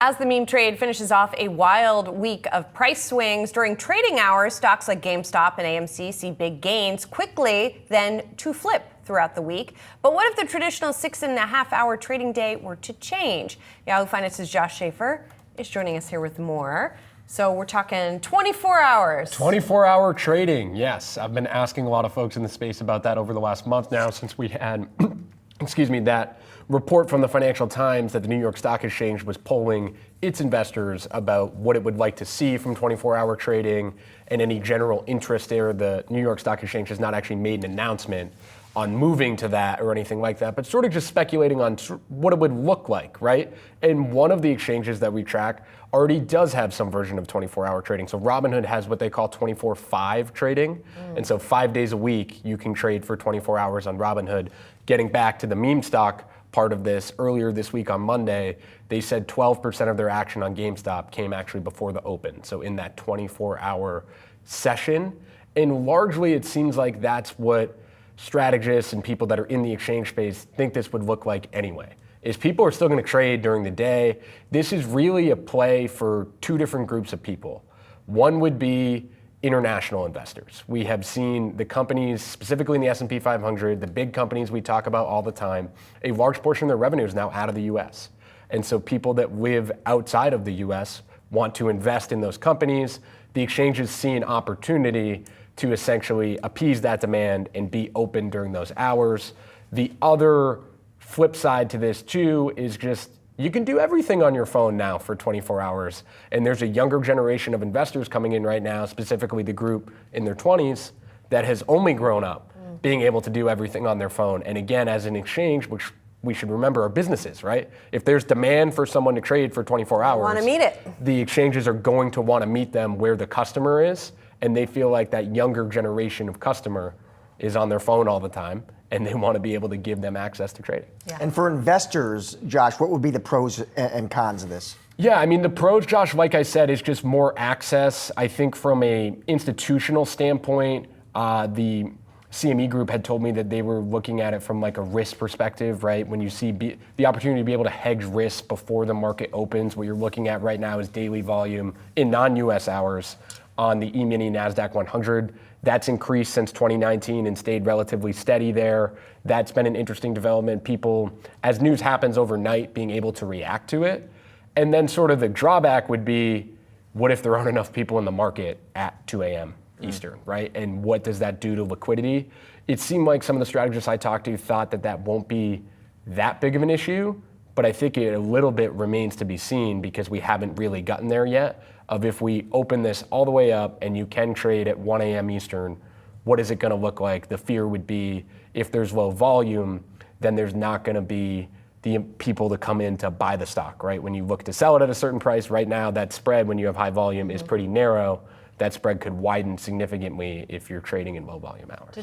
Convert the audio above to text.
As the meme trade finishes off a wild week of price swings during trading hours, stocks like GameStop and AMC see big gains quickly, then to flip throughout the week. But what if the traditional 6.5-hour trading day were to change? Yahoo Finance's Josh Schafer is joining us here with more. So we're talking 24 hours. 24-hour trading, yes. I've been asking a lot of folks in the space about that over the last month now since we had, that report from the Financial Times that the New York Stock Exchange was polling its investors about what it would like to see from 24-hour trading and any general interest there. The New York Stock Exchange has not actually made an announcement on moving to that or anything like that, but sort of just speculating on what it would look like, right? And one of the exchanges that we track already does have some version of 24-hour trading. So Robinhood has what they call 24/5 trading. And so 5 days a week, you can trade for 24 hours on Robinhood. Getting back to the meme stock part of this, earlier this week on Monday, they said 12% of their action on GameStop came actually before the open. So in that 24-hour session. And largely it seems like that's what strategists and people that are in the exchange space think this would look like anyway. Is people are still going to trade during the day. This is really a play for two different groups of people. One would be international investors. We have seen the companies, specifically in the S&P 500, the big companies we talk about all the time, a large portion of their revenue is now out of the US. And so people that live outside of the US want to invest in those companies. The exchanges see an opportunity to essentially appease that demand and be open during those hours. The other flip side to this too is just you can do everything on your phone now for 24 hours. And there's a younger generation of investors coming in right now, specifically the group in their 20s, that has only grown up being able to do everything on their phone. And again, as an exchange, which we should remember are businesses, right? If there's demand for someone to trade for 24 hours, want to meet it. The exchanges are going to want to meet them where the customer is. And they feel like that younger generation of customer is on their phone all the time, and they want to be able to give them access to trading. Yeah. And for investors, Josh, what would be the pros and cons of this? Yeah, I mean, the pros, Josh, like I said, is just more access. I think from an institutional standpoint, the CME group had told me that they were looking at it from like a risk perspective, right? When you see the opportunity to be able to hedge risk before the market opens, what you're looking at right now is daily volume in non-US hours on the E-mini NASDAQ 100. That's increased since 2019 and stayed relatively steady there. That's been an interesting development. People, as news happens overnight, being able to react to it. And then sort of the drawback would be, what if there aren't enough people in the market at 2 a.m. Eastern, right? And what does that do to liquidity? It seemed like some of the strategists I talked to thought that that won't be that big of an issue, but I think it a little bit remains to be seen because we haven't really gotten there yet of if we open this all the way up and you can trade at 1 a.m. Eastern, what is it going to look like? The fear would be if there's low volume, then there's not going to be the people to come in to buy the stock, right? When you look to sell it at a certain price, right now that spread when you have high volume is pretty narrow. That spread could widen significantly if you're trading in low volume hours.